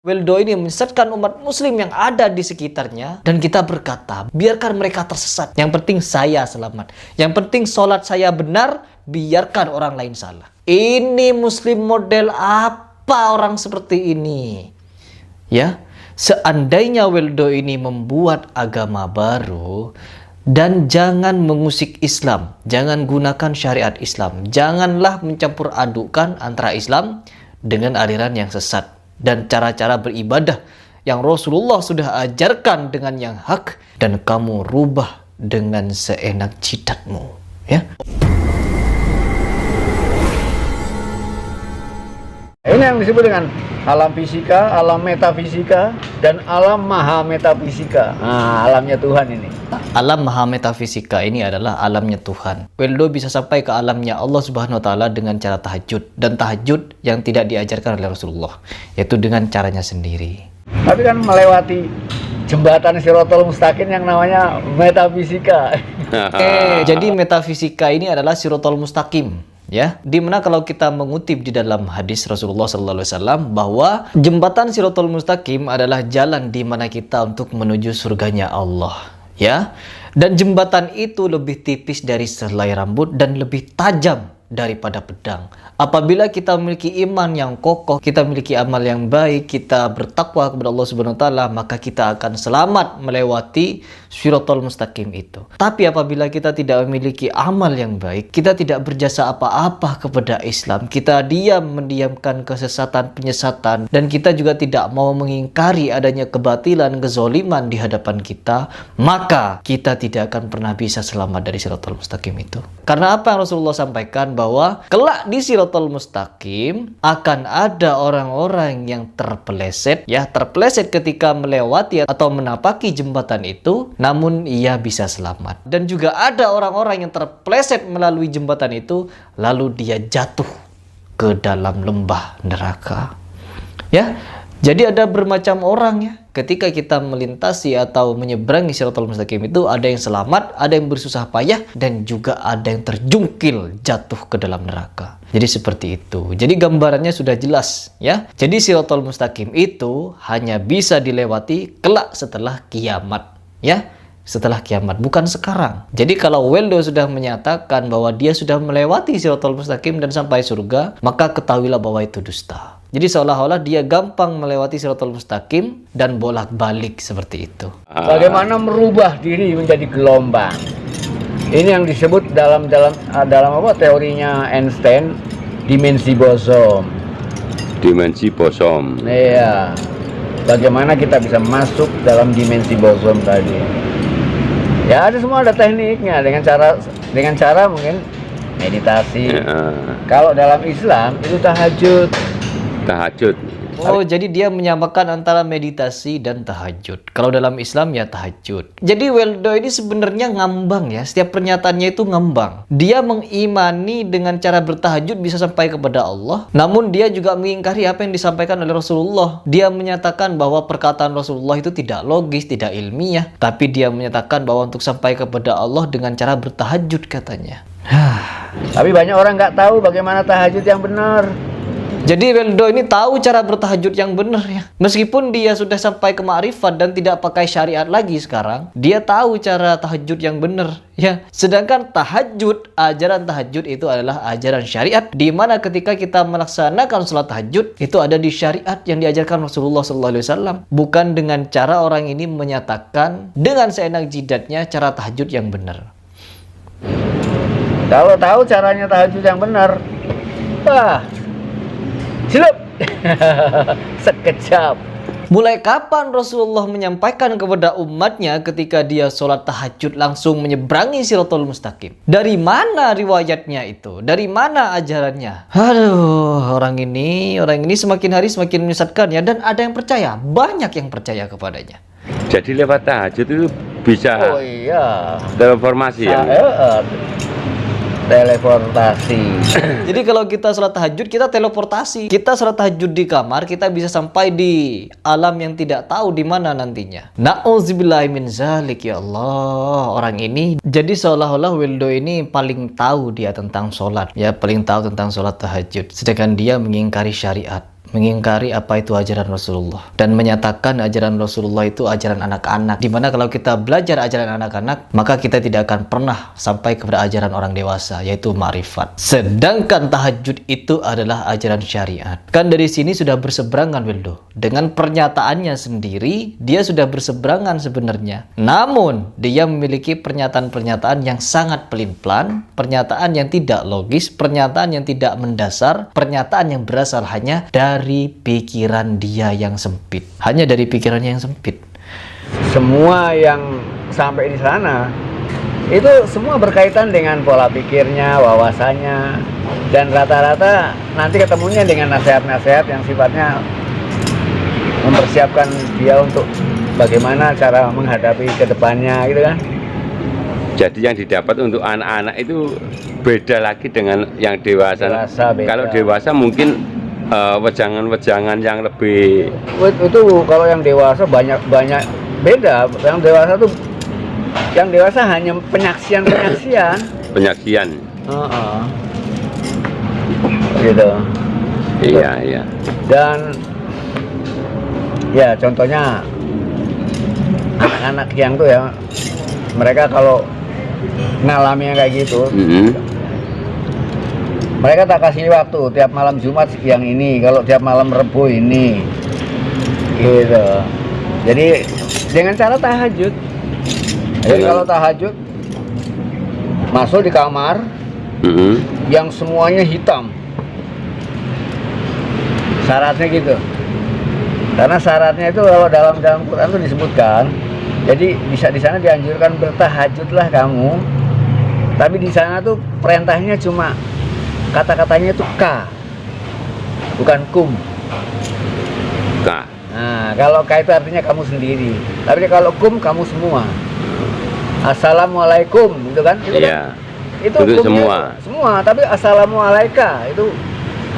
Weldo ini menyesatkan umat muslim yang ada di sekitarnya, dan kita berkata, biarkan mereka tersesat. Yang penting saya selamat. Yang penting sholat saya benar, biarkan orang lain salah. Ini muslim model apa orang seperti ini? Ya, seandainya Weldo ini membuat agama baru, dan jangan mengusik Islam, jangan gunakan syariat Islam, janganlah mencampur adukkan antara Islam dengan aliran yang sesat dan cara-cara beribadah yang Rasulullah sudah ajarkan dengan yang hak, dan kamu rubah dengan seenak jidatmu, ya. Ini yang disebut dengan alam fisika, alam metafisika, dan alam maha metafisika. Nah, alamnya Tuhan ini. Alam maha metafisika ini adalah alamnya Tuhan. Weldo bisa sampai ke alamnya Allah Subhanahu wa taala dengan cara tahajud, dan tahajud yang tidak diajarkan oleh Rasulullah, yaitu dengan caranya sendiri. Tapi kan melewati jembatan Shirathul Mustaqim yang namanya metafisika. Jadi metafisika ini adalah Shirathul Mustaqim. Ya, dimana kalau kita mengutip di dalam hadis Rasulullah SAW bahwa jembatan Shirathul Mustaqim adalah jalan di mana kita untuk menuju surganya Allah, ya. Dan jembatan itu lebih tipis dari selai rambut dan lebih tajam daripada pedang. Apabila kita memiliki iman yang kokoh, kita memiliki amal yang baik, kita bertakwa kepada Allah Subhanahu wa taala, maka kita akan selamat melewati Shirathul Mustaqim itu. Tapi apabila kita tidak memiliki amal yang baik, kita tidak berjasa apa-apa kepada Islam, kita mendiamkan kesesatan, penyesatan, dan kita juga tidak mau mengingkari adanya kebatilan, kezoliman di hadapan kita, maka kita tidak akan pernah bisa selamat dari Shirathul Mustaqim itu. Karena apa yang Rasulullah sampaikan, bahwa kelak di Shirathul Mustaqim akan ada orang-orang yang terpeleset, ya, terpeleset ketika melewati atau menapaki jembatan itu, namun ia bisa selamat. Dan juga ada orang-orang yang terpeleset melalui jembatan itu, lalu dia jatuh ke dalam lembah neraka. Ya, jadi ada bermacam orang, ya. Ketika kita melintasi atau menyeberangi Shirathul Mustaqim itu, ada yang selamat, ada yang bersusah payah, dan juga ada yang terjungkil jatuh ke dalam neraka. Jadi seperti itu. Jadi gambarannya sudah jelas, ya. Jadi Shirathul Mustaqim itu hanya bisa dilewati kelak setelah kiamat, ya. Setelah kiamat, bukan sekarang. Jadi kalau Weldo sudah menyatakan bahwa dia sudah melewati Shirathul Mustaqim dan sampai surga, maka ketahuilah bahwa itu dusta. Jadi seolah-olah dia gampang melewati Shirathul Mustaqim dan bolak-balik seperti itu. Bagaimana merubah diri menjadi gelombang? Ini yang disebut dalam apa teorinya Einstein, dimensi bosom. Dimensi bosom. Iya. Bagaimana kita bisa masuk dalam dimensi bosom tadi? Ya, ada tekniknya, dengan cara mungkin meditasi. Kalau dalam Islam itu tahajud. Oh, jadi dia menyamakan antara meditasi dan tahajud. Kalau dalam Islam ya tahajud. Jadi Weldo ini sebenarnya ngambang, ya. Setiap pernyataannya itu ngambang. Dia mengimani dengan cara bertahajud bisa sampai kepada Allah. Namun dia juga mengingkari apa yang disampaikan oleh Rasulullah. Dia menyatakan bahwa perkataan Rasulullah itu tidak logis, tidak ilmiah. Tapi dia menyatakan bahwa untuk sampai kepada Allah dengan cara bertahajud, katanya. Tapi banyak orang nggak tahu bagaimana tahajud yang benar. Jadi Weldo ini tahu cara bertahajud yang benar, ya. Meskipun dia sudah sampai ke ma'rifat dan tidak pakai syariat lagi sekarang, dia tahu cara tahajud yang benar, ya. Sedangkan tahajud, ajaran tahajud itu adalah ajaran syariat, di mana ketika kita melaksanakan sholat tahajud itu ada di syariat yang diajarkan Rasulullah SAW, bukan dengan cara orang ini menyatakan dengan seenak jidatnya cara tahajud yang benar. Kalau tahu caranya tahajud yang benar, celup. Sekejap. Mulai kapan Rasulullah menyampaikan kepada umatnya ketika dia sholat tahajud langsung menyeberangi Shirathul Mustaqim? Dari mana riwayatnya itu? Dari mana ajarannya? Aduh, orang ini semakin hari semakin menyesatkan, ya. Dan ada yang percaya, banyak yang percaya kepadanya. Jadi lewat tahajud itu bisa teleportasi, ya? Teleportasi. Jadi kalau kita sholat tahajud, kita teleportasi. Kita sholat tahajud di kamar, kita bisa sampai di alam yang tidak tahu di mana nantinya. Na'udzubillahi min zalik, ya Allah. Orang ini jadi seolah-olah Weldo ini paling tahu dia tentang sholat, ya, paling tahu tentang sholat tahajud. Sedangkan dia mengingkari syariat. mengingkari apa itu ajaran Rasulullah dan menyatakan ajaran Rasulullah itu ajaran anak-anak, dimana kalau kita belajar ajaran anak-anak maka kita tidak akan pernah sampai kepada ajaran orang dewasa, yaitu ma'rifat. Sedangkan tahajud itu adalah ajaran syariat. Kan dari sini sudah berseberangan, Wildo. Dengan pernyataannya sendiri dia sudah berseberangan sebenarnya, namun dia memiliki pernyataan-pernyataan yang sangat pelin-pelan, pernyataan yang tidak logis, pernyataan yang tidak mendasar, pernyataan yang berasal hanya dari pikiran dia yang sempit. Hanya dari pikirannya yang sempit. Semua yang sampai di sana itu semua berkaitan dengan pola pikirnya, wawasannya, dan rata-rata nanti ketemunya dengan nasihat-nasihat yang sifatnya mempersiapkan dia untuk bagaimana cara menghadapi kedepannya gitu kan. Jadi yang didapat untuk anak-anak itu beda lagi dengan yang dewasa. Beda. Kalau dewasa mungkin wejangan-wejangan yang lebih Itu kalau yang dewasa banyak beda. Yang dewasa hanya penyaksian. Gitu. Iya. Dan ya contohnya anak-anak yang tuh ya, mereka kalau ngalami kayak gitu, mereka tak kasih waktu tiap malam Jumat yang ini, kalau tiap malam Rebo ini, gitu. Jadi dengan cara tahajud. Jadi kalau tahajud masuk di kamar yang semuanya hitam, syaratnya gitu. Karena syaratnya itu kalau dalam Quran itu disebutkan, jadi bisa di sana dianjurkan bertahajudlah kamu, tapi di sana tuh perintahnya cuma kata-katanya itu ka, bukan kum. Ka. Nah, kalau ka itu artinya kamu sendiri. Tapi kalau kum kamu semua. Assalamualaikum, gitu kan? Iya. Itu semua. Semua, tapi assalamualaika itu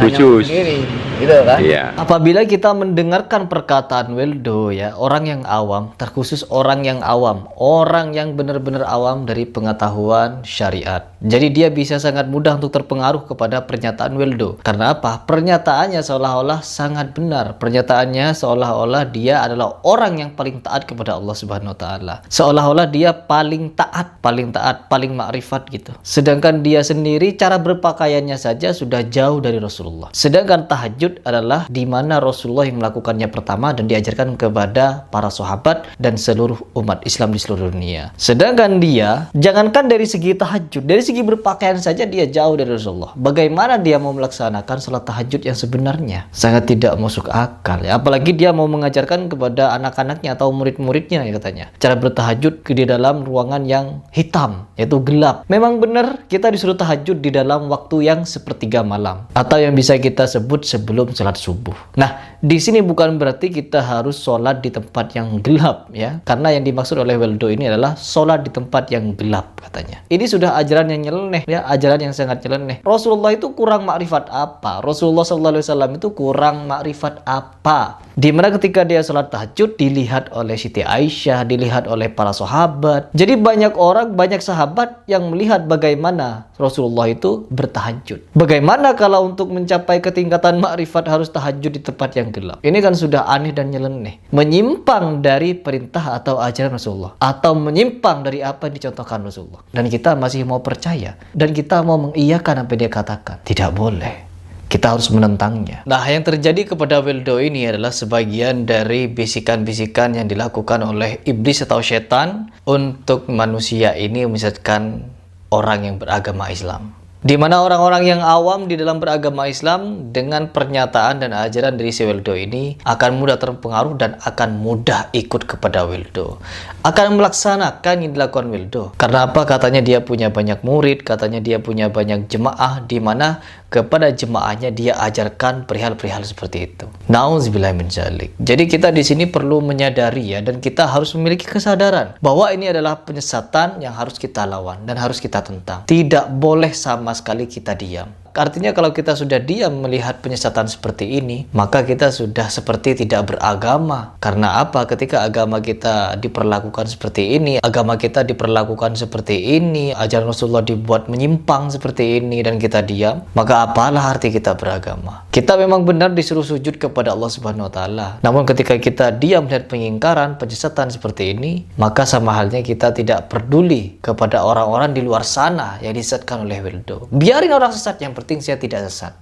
khusus. hanya sendiri, gitu kan? Iya. Apabila kita mendengarkan perkataan Wildo ya, orang yang awam, terkhusus orang yang awam, orang yang benar-benar awam dari pengetahuan syariat. Jadi dia bisa sangat mudah untuk terpengaruh kepada pernyataan Wildo. Karena apa? Pernyataannya seolah-olah sangat benar. Pernyataannya seolah-olah dia adalah orang yang paling taat kepada Allah Subhanahu wa taala. Seolah-olah dia paling taat, paling makrifat gitu. Sedangkan dia sendiri cara berpakaiannya saja sudah jauh dari Rasulullah. Sedangkan tahajud adalah di mana Rasulullah yang melakukannya pertama dan diajarkan kepada para sahabat dan seluruh umat Islam di seluruh dunia. Sedangkan dia, jangankan dari segi tahajud, dari segi berpakaian saja dia jauh dari Rasulullah. Bagaimana dia mau melaksanakan salat tahajud yang sebenarnya? Sangat tidak masuk akal ya. Apalagi dia mau mengajarkan kepada anak-anaknya atau murid-muridnya ya katanya. Cara bertahajud di dalam ruangan yang hitam, yaitu gelap. Memang benar kita disuruh tahajud di dalam waktu yang sepertiga malam, atau yang bisa kita sebut sebelum salat subuh. Nah, di sini bukan berarti kita harus sholat di tempat yang gelap ya. Karena yang dimaksud oleh Wildo ini adalah sholat di tempat yang gelap katanya. Ini sudah ajaran yang nyeleneh ya, ajaran yang sangat nyeleneh. Rasulullah itu kurang makrifat apa? Rasulullah SAW itu kurang makrifat apa? Dimana ketika dia sholat tahajud dilihat oleh Siti Aisyah, dilihat oleh para sahabat. Jadi banyak orang, banyak sahabat yang melihat bagaimana Rasulullah itu bertahajud. Bagaimana kalau untuk mencapai ketingkatan makrifat harus tahajud di tempat yang gelap? Ini kan sudah aneh dan nyeleneh. Menyimpang dari perintah atau ajaran Rasulullah, atau menyimpang dari apa yang dicontohkan Rasulullah. Dan kita masih mau percaya, dan kita mau mengiyakan apa yang dia katakan. Tidak boleh. Kita harus menentangnya. Nah, yang terjadi kepada Wildo ini adalah sebagian dari bisikan-bisikan yang dilakukan oleh iblis atau setan untuk manusia ini menyesatkan orang yang beragama Islam. Di mana orang-orang yang awam di dalam beragama Islam dengan pernyataan dan ajaran dari si Wildo ini akan mudah terpengaruh dan akan mudah ikut kepada Wildo. Akan melaksanakan yang dilakukan Wildo. Karena apa? Katanya dia punya banyak murid, katanya dia punya banyak jemaah, di mana kepada jemaahnya dia ajarkan perihal-perihal seperti itu. Nauzubillah min dzalik. Jadi kita di sini perlu menyadari ya, dan kita harus memiliki kesadaran bahwa ini adalah penyesatan yang harus kita lawan dan harus kita tentang. Tidak boleh sama sekali kita diam. Artinya kalau kita sudah diam melihat penyesatan seperti ini, maka kita sudah seperti tidak beragama. Karena apa? Ketika agama kita diperlakukan seperti ini, agama kita diperlakukan seperti ini, ajaran Rasulullah dibuat menyimpang seperti ini, dan kita diam, maka apalah arti kita beragama? Kita memang benar disuruh sujud kepada Allah Subhanahu wa taala. Namun ketika kita diam melihat pengingkaran, penyesatan seperti ini, maka sama halnya kita tidak peduli kepada orang-orang di luar sana yang disesatkan oleh Wildo. Biarin orang sesat, yang penting saya tidak sesat.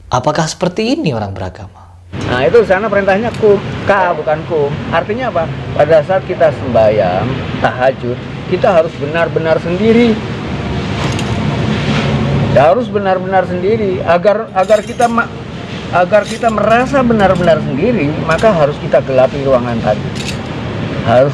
Apakah seperti ini orang beragama? Nah itu sana perintahnya kum, ka bukan kum. Artinya apa? Pada saat kita sembahyang, tahajud, kita harus benar-benar sendiri. Ya, harus benar-benar sendiri. Agar kita merasa benar-benar sendiri, maka harus kita gelapi ruangan tadi. Harus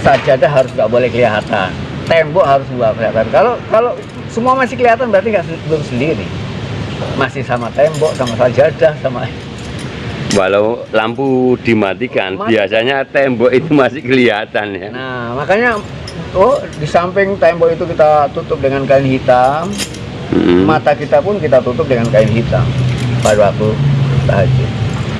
sajadah harus nggak boleh kelihatan. Tembok harus nggak kelihatan. Kalau semua masih kelihatan berarti belum sendiri. Masih sama tembok, sama sajadah, sama. Walau lampu dimatikan, biasanya tembok itu masih kelihatan ya. Nah, makanya di samping tembok itu kita tutup dengan kain hitam. Mata kita pun kita tutup dengan kain hitam pada waktu tahajud.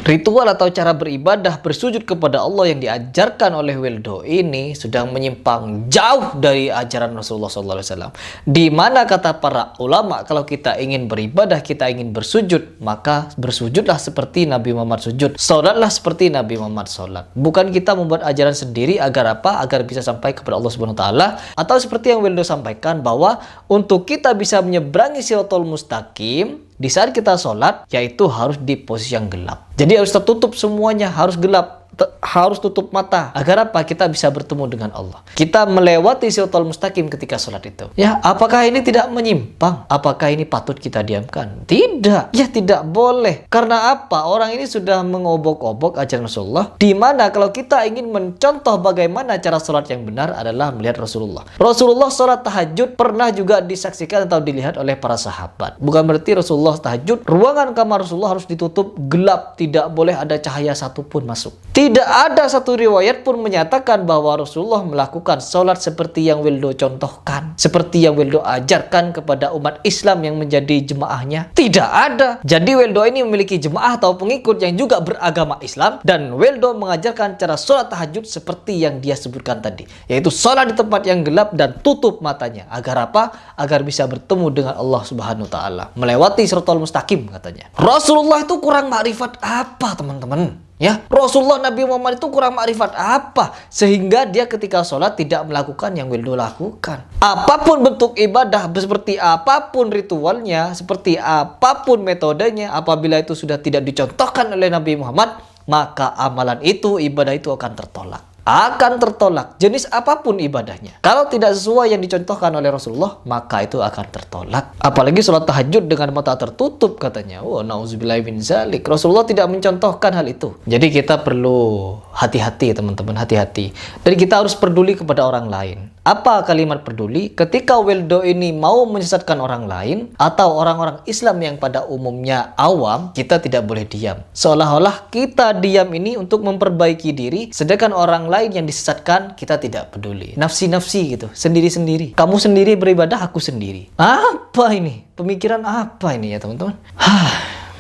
Ritual atau cara beribadah bersujud kepada Allah yang diajarkan oleh Wildo ini sudah menyimpang jauh dari ajaran Rasulullah SAW. Di mana kata para ulama, kalau kita ingin beribadah, kita ingin bersujud, maka bersujudlah seperti Nabi Muhammad sujud. Sholatlah seperti Nabi Muhammad sholat. Bukan kita membuat ajaran sendiri agar apa? Agar bisa sampai kepada Allah Subhanahu wa taala, atau seperti yang Wildo sampaikan bahwa untuk kita bisa menyeberangi Shirathul Mustaqim di saat kita sholat, yaitu harus di posisi yang gelap. Jadi harus tertutup semuanya, harus gelap, harus tutup mata. Agar apa? Kita bisa bertemu dengan Allah. Kita melewati Shirathul Mustaqim ketika sholat itu. Ya, apakah ini tidak menyimpang? Apakah ini patut kita diamkan? Tidak. Ya, tidak boleh. Karena apa? Orang ini sudah mengobok-obok ajaran Rasulullah. Di mana kalau kita ingin mencontoh bagaimana cara sholat yang benar adalah melihat Rasulullah. Rasulullah sholat tahajud pernah juga disaksikan atau dilihat oleh para sahabat. Bukan berarti Rasulullah tahajud, ruangan kamar Rasulullah harus ditutup gelap. Tidak boleh ada cahaya satupun masuk. Tidak ada satu riwayat pun menyatakan bahwa Rasulullah melakukan sholat seperti yang Wildo contohkan, seperti yang Wildo ajarkan kepada umat Islam yang menjadi jemaahnya. Tidak ada. Jadi Wildo ini memiliki jemaah atau pengikut yang juga beragama Islam, dan Wildo mengajarkan cara sholat tahajud seperti yang dia sebutkan tadi, yaitu sholat di tempat yang gelap dan tutup matanya. Agar apa? Agar bisa bertemu dengan Allah Subhanahu wa taala, melewati Shirathul Mustaqim katanya. Rasulullah itu kurang makrifat apa, teman-teman? Ya, Rasulullah Nabi Muhammad itu kurang makrifat apa sehingga dia ketika sholat tidak melakukan yang Wildo lakukan. Apapun bentuk ibadah, seperti apapun ritualnya, seperti apapun metodenya, apabila itu sudah tidak dicontohkan oleh Nabi Muhammad, maka amalan itu, ibadah itu akan tertolak. Akan tertolak, jenis apapun ibadahnya. Kalau tidak sesuai yang dicontohkan oleh Rasulullah, maka itu akan tertolak. Apalagi sholat tahajud dengan mata tertutup katanya. Na'udzubillahi min zalik. Rasulullah tidak mencontohkan hal itu. Jadi kita perlu hati-hati, teman-teman, hati-hati. Dan kita harus peduli kepada orang lain. Apa kalimat peduli? Ketika Wildo ini mau menyesatkan orang lain atau orang-orang Islam yang pada umumnya awam, kita tidak boleh diam. Seolah-olah kita diam ini untuk memperbaiki diri, sedangkan orang lain yang disesatkan kita tidak peduli. Nafsi-nafsi gitu, sendiri-sendiri. Kamu sendiri beribadah, aku sendiri. Apa ini? Pemikiran apa ini ya teman-teman?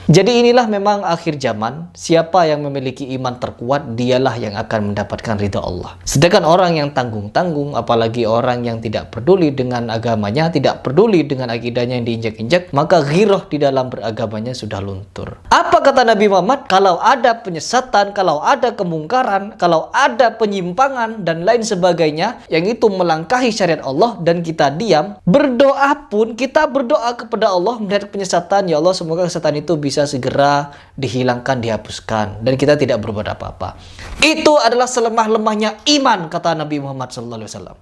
Jadi inilah memang akhir zaman. Siapa yang memiliki iman terkuat, dialah yang akan mendapatkan ridha Allah. Sedangkan orang yang tanggung-tanggung, apalagi orang yang tidak peduli dengan agamanya, tidak peduli dengan akidahnya yang diinjak-injak, maka ghirah di dalam beragamanya sudah luntur. Apa kata Nabi Muhammad? Kalau ada penyesatan, kalau ada kemungkaran, kalau ada penyimpangan dan lain sebagainya yang itu melangkahi syariat Allah dan kita diam, berdoa pun kita berdoa kepada Allah melihat penyesatan, ya Allah semoga kesesatan itu bisa segera dihilangkan, dihapuskan, dan kita tidak berbuat apa-apa. Itu adalah selemah-lemahnya iman, kata Nabi Muhammad SAW.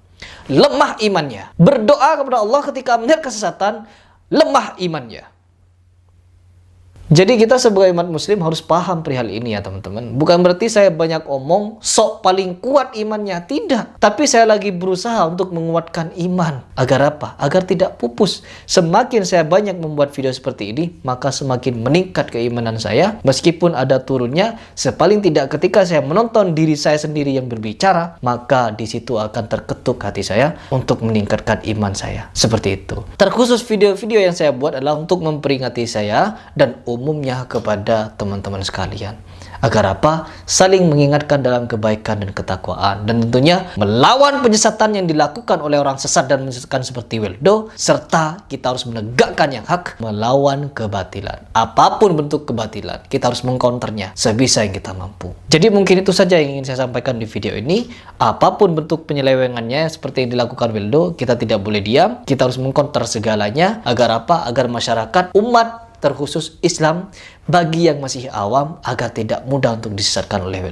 Lemah imannya. Berdoa kepada Allah ketika melihat kesesatan, lemah imannya. Jadi kita sebagai umat muslim harus paham perihal ini ya teman-teman. Bukan berarti saya banyak omong, sok paling kuat imannya. Tidak. Tapi saya lagi berusaha untuk menguatkan iman. Agar apa? Agar tidak pupus. Semakin saya banyak membuat video seperti ini, maka semakin meningkat keimanan saya. Meskipun ada turunnya, sepaling tidak ketika saya menonton diri saya sendiri yang berbicara, maka di situ akan terketuk hati saya untuk meningkatkan iman saya. Seperti itu. Terkhusus video-video yang saya buat adalah untuk memperingati saya dan umumnya kepada teman-teman sekalian. Agar apa? Saling mengingatkan dalam kebaikan dan ketakwaan. Dan tentunya melawan penyesatan yang dilakukan oleh orang sesat dan menyesatkan seperti Wildo. Serta kita harus menegakkan yang hak, melawan kebatilan. Apapun bentuk kebatilan, kita harus mengcounternya sebisa yang kita mampu. Jadi mungkin itu saja yang ingin saya sampaikan di video ini. Apapun bentuk penyelewengannya seperti yang dilakukan Wildo, kita tidak boleh diam. Kita harus mengcounter segalanya. Agar apa? Agar masyarakat, umat, terkhusus Islam, bagi yang masih awam agar tidak mudah untuk disesatkan oleh Wildo.